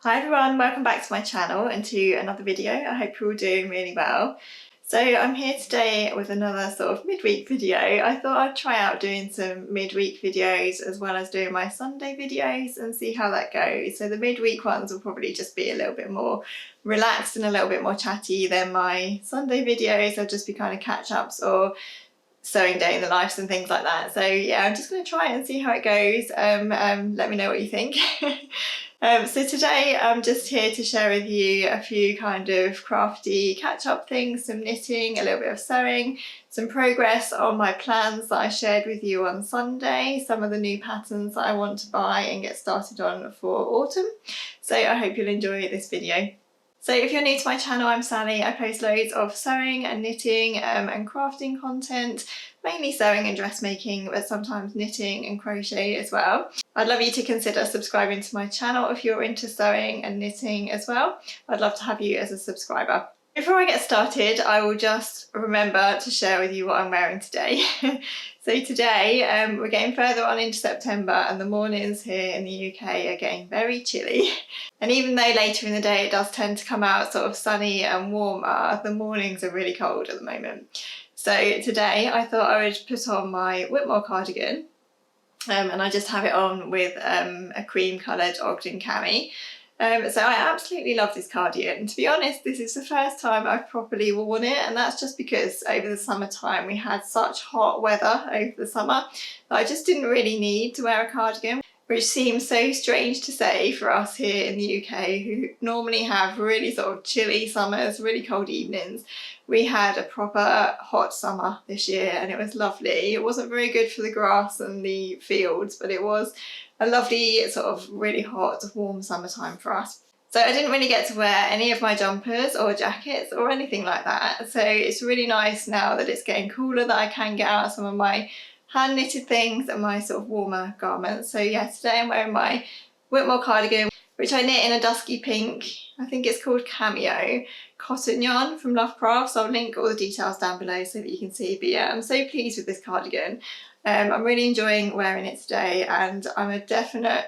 Hi everyone, welcome back to my channel and to another video. I hope you're all doing really well. So I'm here today with another sort of midweek video. I thought I'd try out doing some midweek videos as well as doing my Sunday videos and see how that goes. So the midweek ones will probably just be a little bit more relaxed and a little bit more chatty than my Sunday videos. They'll just be kind of catch-ups or sewing day in the lives and things like that. So yeah, I'm just going to try it and see how it goes. Let me know what you think. So today I'm just here to share with you a few kind of crafty catch-up things, some knitting, a little bit of sewing, some progress on my plans that I shared with you on Sunday, some of the new patterns that I want to buy and get started on for autumn. So I hope you'll enjoy this video. So if you're new to my channel, I'm Sally. I post loads of sewing and knitting and crafting content, mainly sewing and dressmaking, but sometimes knitting and crochet as well. I'd love you to consider subscribing to my channel if you're into sewing and knitting as well. I'd love to have you as a subscriber. Before I get started, I will just remember to share with you what I'm wearing today. So today we're getting further on into September and the mornings here in the UK are getting very chilly. And even though later in the day it does tend to come out sort of sunny and warmer, the mornings are really cold at the moment. So today I thought I would put on my Whitmore cardigan and I just have it on with a cream coloured Ogden cami. So I absolutely love this cardigan. To be honest, this is the first time I've properly worn it, and that's just because over the summertime we had such hot weather over the summer that I just didn't really need to wear a cardigan, which seems so strange to say for us here in the UK who normally have really sort of chilly summers, really cold evenings. We had a proper hot summer this year and it was lovely. It wasn't very good for the grass and the fields, but it was a lovely sort of really hot, warm summertime for us. So I didn't really get to wear any of my jumpers or jackets or anything like that. So it's really nice now that it's getting cooler that I can get out some of my hand knitted things and my sort of warmer garments. So yeah, today I'm wearing my Whitmore cardigan, which I knit in a dusky pink, I think it's called Cameo, cotton yarn from Love Crafts. I'll link all the details down below so that you can see. But yeah, I'm so pleased with this cardigan. I'm really enjoying wearing it today and I'm a definite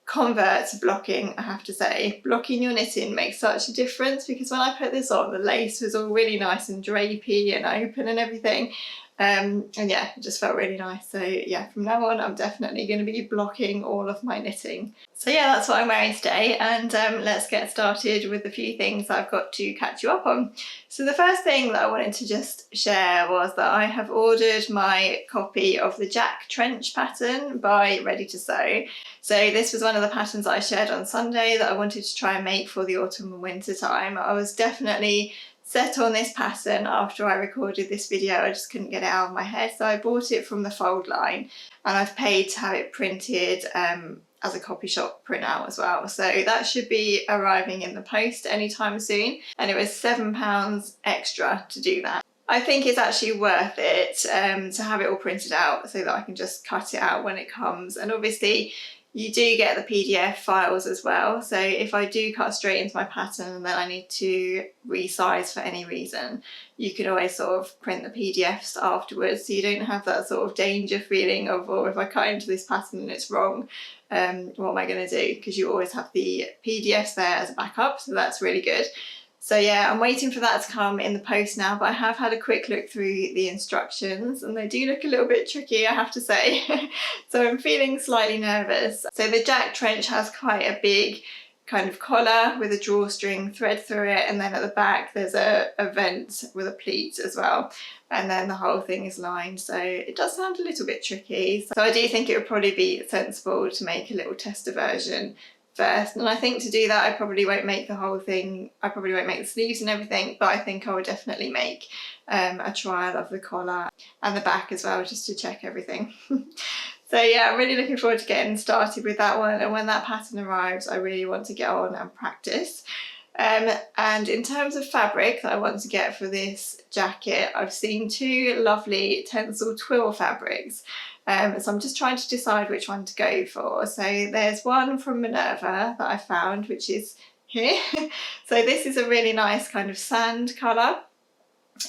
convert to blocking, I have to say. Blocking your knitting makes such a difference because when I put this on, the lace was all really nice and drapey and open and everything. And yeah, it just felt really nice. So yeah, from now on I'm definitely going to be blocking all of my knitting. So yeah, that's what I'm wearing today, and let's get started with a few things I've got to catch you up on. So the first thing that I wanted to just share was that I have ordered my copy of the Jack Trench pattern by Ready to Sew. So this was one of the patterns that I shared on Sunday that I wanted to try and make for the autumn and winter time. I was definitely set on this pattern after I recorded this video. I just couldn't get it out of my head, so I bought it from the fold line and I've paid to have it printed as a copy shop printout as well. So that should be arriving in the post anytime soon, and it was £7 extra to do that. I think it's actually worth it to have it all printed out so that I can just cut it out when it comes. And obviously you do get the PDF files as well, so if I do cut straight into my pattern and then I need to resize for any reason, you can always sort of print the PDFs afterwards, so you don't have that sort of danger feeling of, oh, if I cut into this pattern and it's wrong, what am I going to do? Because you always have the PDFs there as a backup, so that's really good. So yeah, I'm waiting for that to come in the post now, but I have had a quick look through the instructions and they do look a little bit tricky, I have to say. So I'm feeling slightly nervous. So the Jack Trench has quite a big kind of collar with a drawstring thread through it, and then at the back there's a vent with a pleat as well, and then the whole thing is lined, so it does sound a little bit tricky. So I do think it would probably be sensible to make a little tester version first, and I think to do that I probably won't make the whole thing, I probably won't make the sleeves and everything, but I think I would definitely make a trial of the collar and the back as well, just to check everything. So yeah, I'm really looking forward to getting started with that one, and when that pattern arrives I really want to get on and practice. And in terms of fabric that I want to get for this jacket, I've seen two lovely Tencel twill fabrics. So I'm just trying to decide which one to go for. So there's one from Minerva that I found, which is here. So this is a really nice kind of sand colour.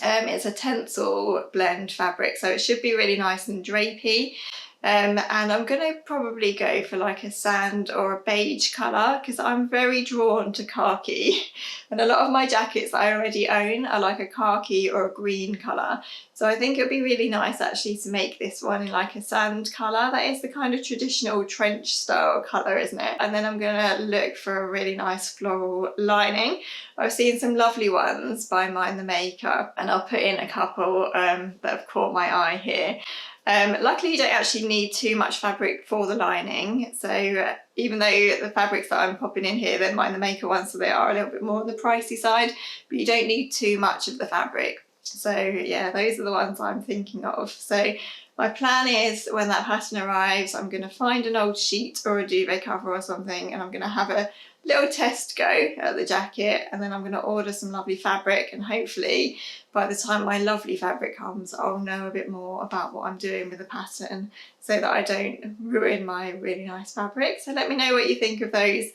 It's a Tencel blend fabric, so it should be really nice and drapey. And I'm going to probably go for like a sand or a beige colour because I'm very drawn to khaki, and a lot of my jackets that I already own are like a khaki or a green colour. So I think it would be really nice actually to make this one in like a sand colour. That is the kind of traditional trench style colour, isn't it? And then I'm going to look for a really nice floral lining. I've seen some lovely ones by Mind the Maker, and I'll put in a couple that have caught my eye here. Luckily you don't actually need too much fabric for the lining, so even though the fabrics that I'm popping in here, they're Mind the Maker ones, so they are a little bit more on the pricey side, but you don't need too much of the fabric. So yeah, those are the ones I'm thinking of. So my plan is when that pattern arrives, I'm going to find an old sheet or a duvet cover or something, and I'm going to have a little test go at the jacket, and then I'm going to order some lovely fabric, and hopefully by the time my lovely fabric comes I'll know a bit more about what I'm doing with the pattern so that I don't ruin my really nice fabric. So let me know what you think of those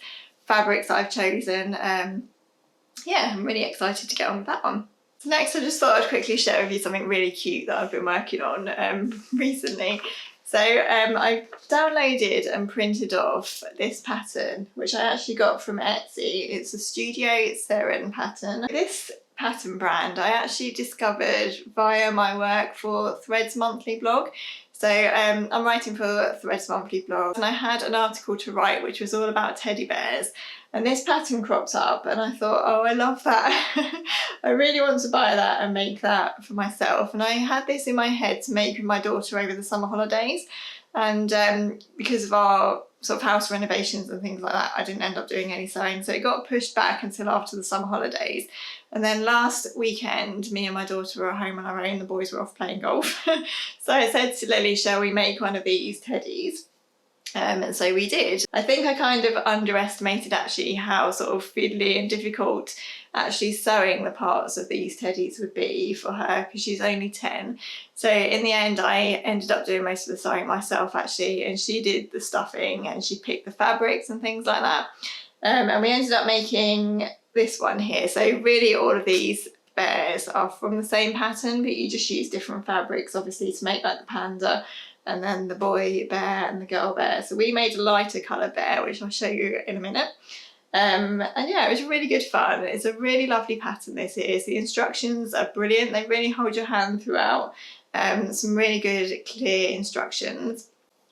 fabrics that I've chosen. Yeah, I'm really excited to get on with that one. So next I just thought I'd quickly share with you something really cute that I've been working on recently. So I downloaded and printed off this pattern, which I actually got from Etsy. It's a Studio Seren pattern. This pattern brand I actually discovered via my work for Threads Monthly blog. So I'm writing for Threads Monthly blog, and I had an article to write which was all about teddy bears, and this pattern cropped up and I thought, oh, I love that. I really want to buy that and make that for myself. And I had this in my head to make with my daughter over the summer holidays, and because of our sort of house renovations and things like that, I didn't end up doing any sewing, so it got pushed back until after the summer holidays. And then last weekend, me and my daughter were home on our own, the boys were off playing golf. So I said to Lily, shall we make one of these teddies? And so we did. I think I kind of underestimated actually how sort of fiddly and difficult actually sewing the parts of these teddies would be for her, because she's only 10. So in the end I ended up doing most of the sewing myself actually, and she did the stuffing and she picked the fabrics and things like that. And we ended up making this one here. So really all of these bears are from the same pattern, but you just use different fabrics obviously to make like the panda, and then the boy bear and the girl bear. So we made a lighter colour bear, which I'll show you in a minute. And yeah, it was really good fun. It's a really lovely pattern this is. The instructions are brilliant. They really hold your hand throughout. Some really good clear instructions.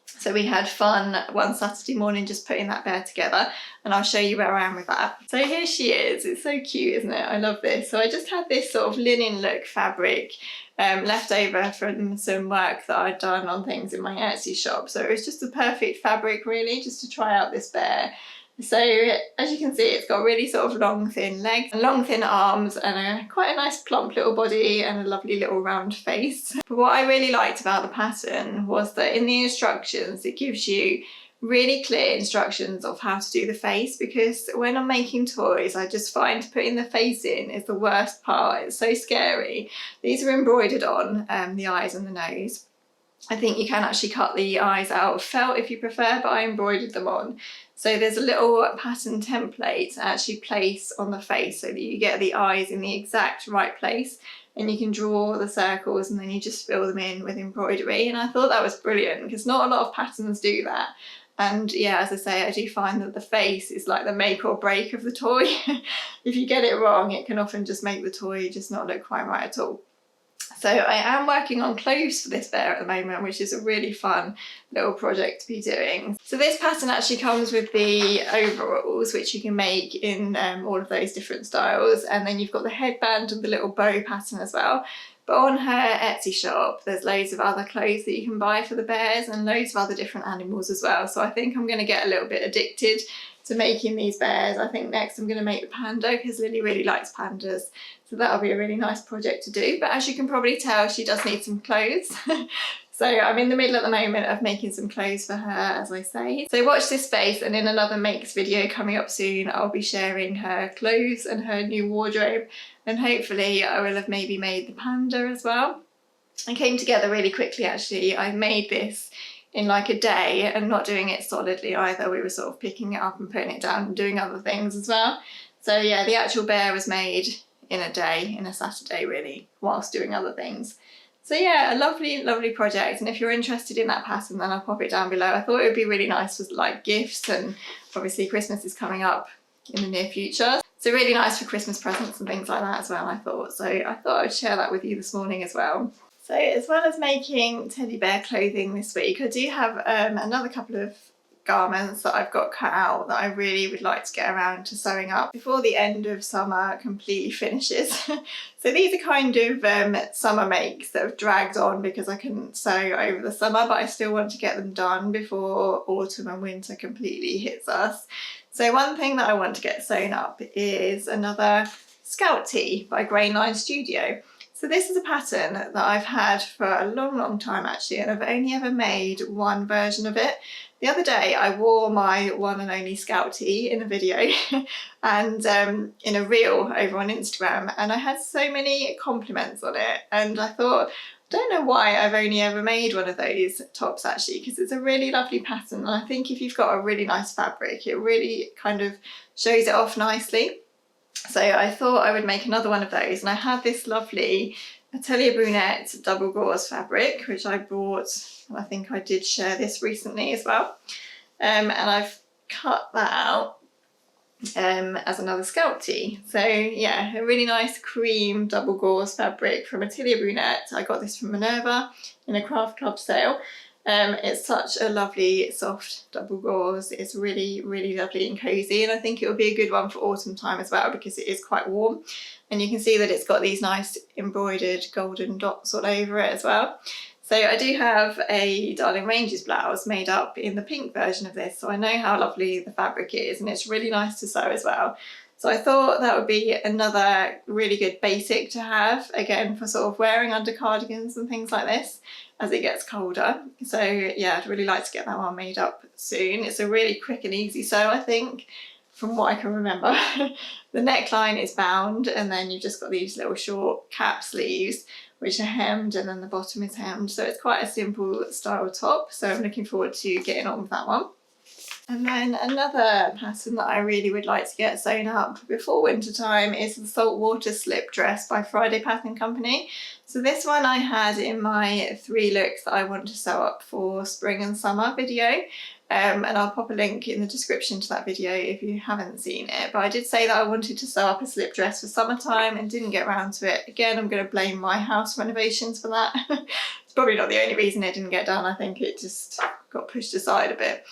So we had fun one Saturday morning just putting that bear together, and I'll show you where I am with that. So here she is. It's so cute, isn't it? I love this. So I just had this sort of linen look fabric left over from some work that I'd done on things in my Etsy shop. So it was just the perfect fabric really just to try out this bear. So as you can see, it's got really sort of long thin legs and long thin arms and quite a nice plump little body and a lovely little round face. But what I really liked about the pattern was that in the instructions it gives you really clear instructions of how to do the face, because when I'm making toys I just find putting the face in is the worst part. It's so scary. These are embroidered on, the eyes and the nose. I think you can actually cut the eyes out of felt if you prefer, but I embroidered them on. So there's a little pattern template to actually place on the face so that you get the eyes in the exact right place, and you can draw the circles and then you just fill them in with embroidery. And I thought that was brilliant because not a lot of patterns do that. And yeah, as I say, I do find that the face is like the make or break of the toy. If you get it wrong, it can often just make the toy just not look quite right at all. So I am working on clothes for this bear at the moment, which is a really fun little project to be doing. So this pattern actually comes with the overalls, which you can make in all of those different styles. And then you've got the headband and the little bow pattern as well. But on her Etsy shop, there's loads of other clothes that you can buy for the bears and loads of other different animals as well. So I think I'm going to get a little bit addicted to making these bears. I think next I'm going to make the panda because Lily really likes pandas. So that'll be a really nice project to do. But as you can probably tell, she does need some clothes. So I'm in the middle at the moment of making some clothes for her, as I say. So watch this space, and in another makes video coming up soon, I'll be sharing her clothes and her new wardrobe. And hopefully I will have maybe made the panda as well. It came together really quickly actually. I made this in like a day and not doing it solidly either. We were sort of picking it up and putting it down and doing other things as well. So yeah, the actual bear was made in a day, in a Saturday really, whilst doing other things. So yeah, a lovely, lovely project. And if you're interested in that pattern, then I'll pop it down below. I thought it would be really nice for like gifts, and obviously Christmas is coming up in the near future. So really nice for Christmas presents and things like that as well, I thought. So I thought I'd share that with you this morning as well. So as well as making teddy bear clothing this week, I do have another couple of garments that I've got cut out that I really would like to get around to sewing up before the end of summer completely finishes. So these are kind of summer makes that have dragged on because I couldn't sew over the summer, but I still want to get them done before autumn and winter completely hits us. So one thing that I want to get sewn up is another Scout Tee by Grain Line Studio. So this is a pattern that I've had for a long, long time actually, and I've only ever made one version of it. The other day I wore my one and only Scout Tee in a video and in a reel over on Instagram, and I had so many compliments on it, and I thought, I don't know why I've only ever made one of those tops actually, because it's a really lovely pattern, and I think if you've got a really nice fabric it really kind of shows it off nicely. So I thought I would make another one of those, and I had this lovely Atelier Brunette double gauze fabric which I bought, and I think I did share this recently as well, and I've cut that out as another Scout Tee. So yeah, a really nice cream double gauze fabric from Atelier Brunette. I got this from Minerva in a craft club sale. It's such a lovely soft double gauze. It's really, really lovely and cozy, and I think it will be a good one for autumn time as well because it is quite warm, and you can see that it's got these nice embroidered golden dots all over it as well. So I do have a Darling Ranges blouse made up in the pink version of this, so I know how lovely the fabric is, and it's really nice to sew as well. So I thought that would be another really good basic to have, again, for sort of wearing under cardigans and things like this as it gets colder. So yeah, I'd really like to get that one made up soon. It's a really quick and easy sew, I think, from what I can remember. The neckline is bound, and then you've just got these little short cap sleeves which are hemmed, and then the bottom is hemmed. So it's quite a simple style top. So I'm looking forward to getting on with that one. And then another pattern that I really would like to get sewn up before winter time is the Saltwater Slip Dress by Friday Pattern Company. So this one I had in my 3 looks that I want to sew up for spring and summer video. And I'll pop a link in the description to that video if you haven't seen it. But I did say that I wanted to sew up a slip dress for summertime and didn't get around to it. Again, I'm going to blame my house renovations for that. It's probably not the only reason it didn't get done. I think it just got pushed aside a bit.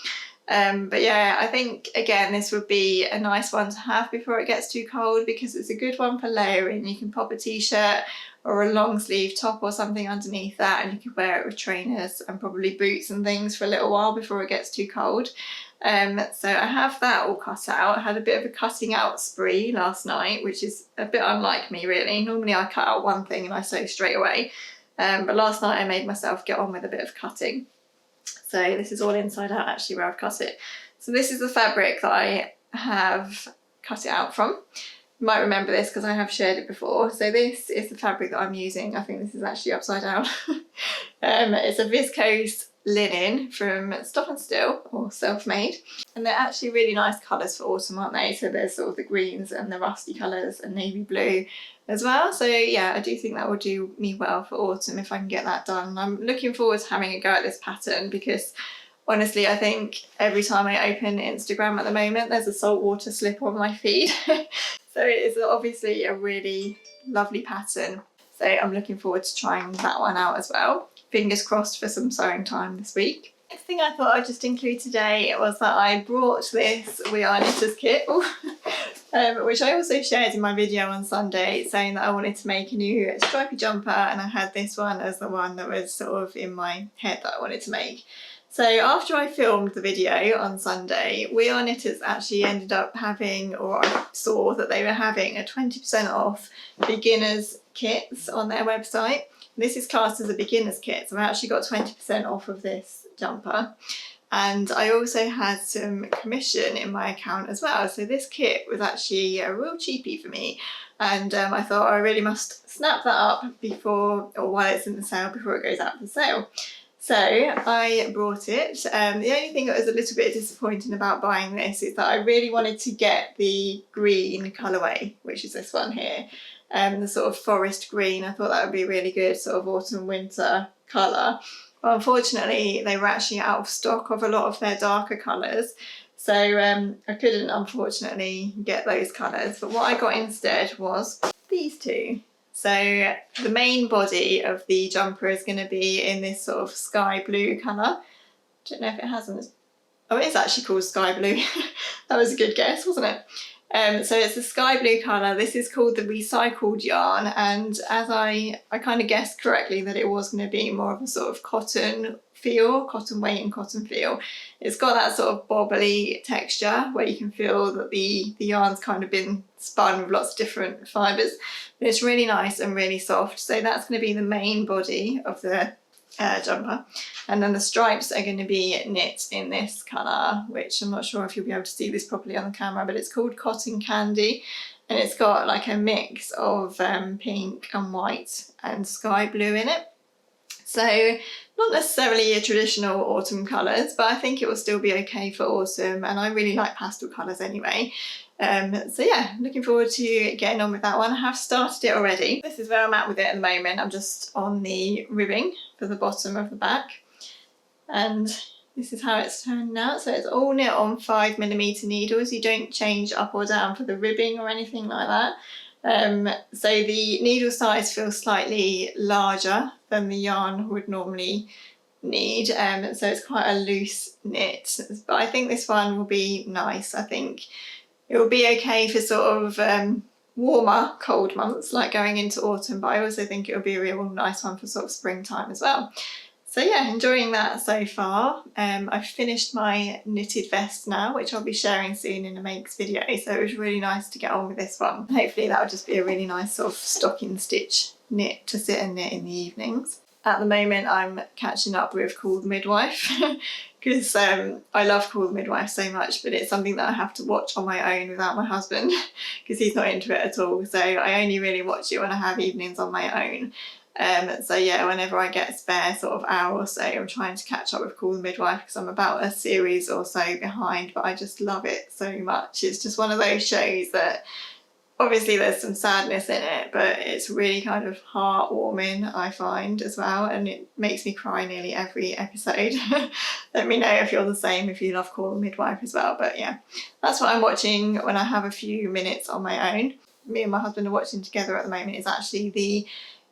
But yeah, I think again this would be a nice one to have before it gets too cold, because it's a good one for layering. You can pop a t-shirt or a long sleeve top or something underneath that, and you can wear it with trainers and probably boots and things for a little while before it gets too cold. So I have that all cut out. I had a bit of a cutting out spree last night, which is a bit unlike me really. Normally I cut out one thing and I sew straight away, but last night I made myself get on with a bit of cutting. So this is all inside out actually where I've cut it. So this is the fabric that I have cut it out from. You might remember this because I have shared it before. So this is the fabric that I'm using. I think this is actually upside down. It's a viscose linen from Stop and Still, or Self-Made. And they're actually really nice colours for autumn, aren't they? So there's sort of the greens and the rusty colours and navy blue as well. So yeah, I do think that will do me well for autumn if I can get that done. I'm looking forward to having a go at this pattern because honestly, I think every time I open Instagram at the moment, there's a saltwater slip on my feed. So it is obviously a really lovely pattern. So I'm looking forward to trying that one out as well. Fingers crossed for some sewing time this week. Next thing I thought I'd just include today was that I brought this We Are Knitters kit, which I also shared in my video on Sunday, saying that I wanted to make a new stripy jumper, and I had this one as the one that was sort of in my head that I wanted to make. So after I filmed the video on Sunday, We Are Knitters actually ended up having, or I saw that they were having, a 20% off beginners kits on their website. This is classed as a beginner's kit, so I actually got 20% off of this jumper. And I also had some commission in my account as well. So this kit was actually a real cheapie for me. And I thought I really must snap that up before, or while it's in the sale, before it goes out for sale. So I brought it. The only thing that was a little bit disappointing about buying this is that I really wanted to get the green colourway, which is this one here. the sort of forest green. I thought that would be a really good sort of autumn winter colour. But unfortunately they were actually out of stock of a lot of their darker colours. So I couldn't unfortunately get those colours. But what I got instead was these two. So the main body of the jumper is going to be in this sort of sky blue colour. Don't know if it hasn't. Oh, it is actually called sky blue. That was a good guess, wasn't it? So it's a sky blue colour. This is called the recycled yarn, and as I kind of guessed correctly that it was going to be more of a sort of cotton feel, cotton weight and cotton feel. It's got that sort of bobbly texture where you can feel that the yarn's kind of been spun with lots of different fibres. But it's really nice and really soft. So that's going to be the main body of the jumper, and then the stripes are going to be knit in this colour, which I'm not sure if you'll be able to see this properly on the camera, but it's called Cotton Candy, and it's got like a mix of pink and white and sky blue in it. So not necessarily a traditional autumn colours, but I think it will still be okay for autumn, and I really like pastel colours anyway. So yeah, looking forward to getting on with that one. I have started it already. This is where I'm at with it at the moment. I'm just on the ribbing for the bottom of the back, and this is how it's turned out. So it's all knit on 5mm needles. You don't change up or down for the ribbing or anything like that. So the needle size feels slightly larger than the yarn would normally need, so it's quite a loose knit, but I think this one will be nice. I think it will be okay for sort of warmer, cold months like going into autumn, but I also think it will be a real nice one for sort of springtime as well. So yeah, enjoying that so far. I've finished my knitted vest now, which I'll be sharing soon in a makes video, so it was really nice to get on with this one. Hopefully that will just be a really nice sort of stocking stitch knit to sit and knit in the evenings. At the moment I'm catching up with Call the Midwife because I love Call the Midwife so much, but it's something that I have to watch on my own without my husband because he's not into it at all. So I only really watch it when I have evenings on my own. So yeah, whenever I get a spare sort of hour or so, I'm trying to catch up with Call the Midwife because I'm about a series or so behind, but I just love it so much. It's just one of those shows that obviously there's some sadness in it, but it's really kind of heartwarming, I find, as well, and it makes me cry nearly every episode. Let me know if you're the same, if you love Call the Midwife as well. But yeah, that's what I'm watching when I have a few minutes on my own. Me and my husband are watching together at the moment. It's actually the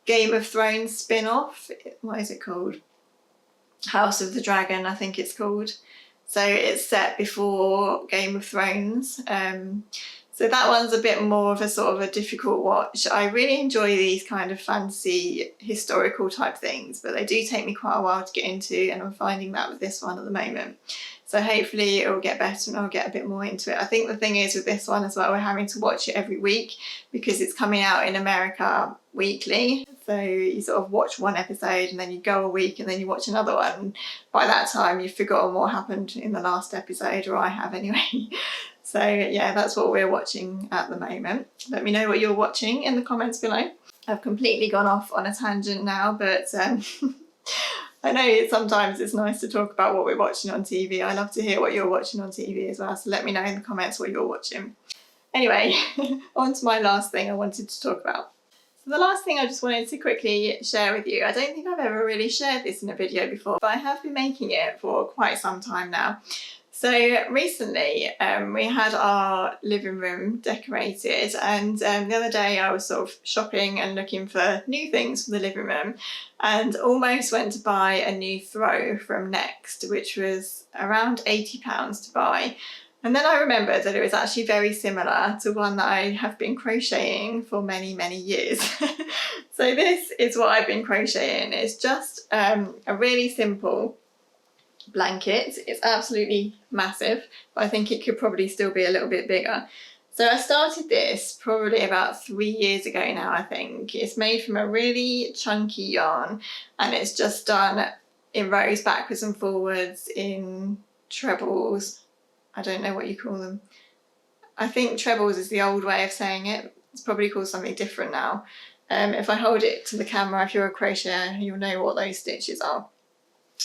Game of Thrones spin-off. What is it called? House of the Dragon, I think it's called. So it's set before Game of Thrones. So that one's a bit more of a sort of a difficult watch. I really enjoy these kind of fantasy historical type things, but they do take me quite a while to get into, and I'm finding that with this one at the moment. So hopefully it will get better and I'll get a bit more into it. I think the thing is with this one as well, we're having to watch it every week because it's coming out in America weekly. So you sort of watch one episode and then you go a week and then you watch another one. And by that time you've forgotten what happened in the last episode, or I have anyway. So yeah, that's what we're watching at the moment. Let me know what you're watching in the comments below. I've completely gone off on a tangent now, but I know sometimes it's nice to talk about what we're watching on TV. I love to hear what you're watching on TV as well, so let me know in the comments what you're watching. Anyway, on to my last thing I wanted to talk about. So the last thing I just wanted to quickly share with you, I don't think I've ever really shared this in a video before, but I have been making it for quite some time now. So recently we had our living room decorated, and the other day I was sort of shopping and looking for new things for the living room and almost went to buy a new throw from Next, which was around £80 to buy. And then I remembered that it was actually very similar to one that I have been crocheting for many, many years. So this is what I've been crocheting. It's just a really simple blanket. It's absolutely massive, but I think it could probably still be a little bit bigger. So I started this probably about 3 years ago now, I think. It's made from a really chunky yarn, and it's just done in rows backwards and forwards in trebles. I don't know what you call them. I think trebles is the old way of saying it. It's probably called something different now. If I hold it to the camera, if you're a crocheter, you'll know what those stitches are.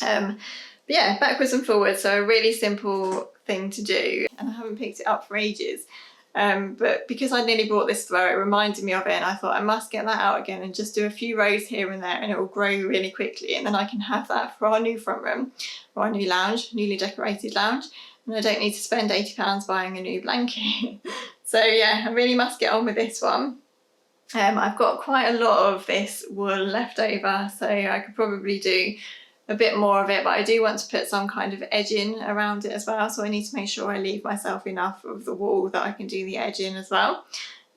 But yeah, backwards and forwards, so a really simple thing to do, and I haven't picked it up for ages. But because I nearly bought this throw, it reminded me of it, and I thought I must get that out again and just do a few rows here and there, and it will grow really quickly, and then I can have that for our new front room, or our new lounge, newly decorated lounge, and I don't need to spend £80 buying a new blanket. So yeah, I really must get on with this one. I've got quite a lot of this wool left over, so I could probably do a bit more of it, but I do want to put some kind of edging around it as well, so I need to make sure I leave myself enough of the wool that I can do the edging as well.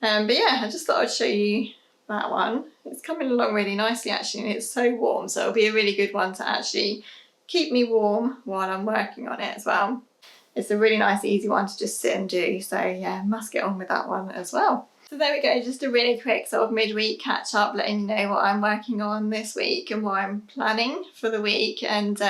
But yeah, I just thought I'd show you that one. It's coming along really nicely actually, and it's so warm, so it'll be a really good one to actually keep me warm while I'm working on it as well. It's a really nice easy one to just sit and do, so yeah, must get on with that one as well. So there we go, just a really quick sort of midweek catch up, letting you know what I'm working on this week and what I'm planning for the week, and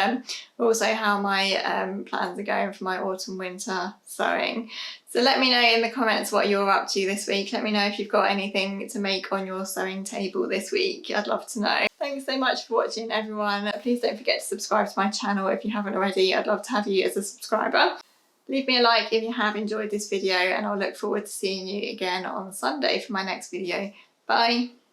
also how my plans are going for my autumn winter sewing. So let me know in the comments what you're up to this week. Let me know if you've got anything to make on your sewing table this week. I'd love to know. Thanks so much for watching everyone. Please don't forget to subscribe to my channel if you haven't already. I'd love to have you as a subscriber. Leave me a like if you have enjoyed this video, and I'll look forward to seeing you again on Sunday for my next video. Bye!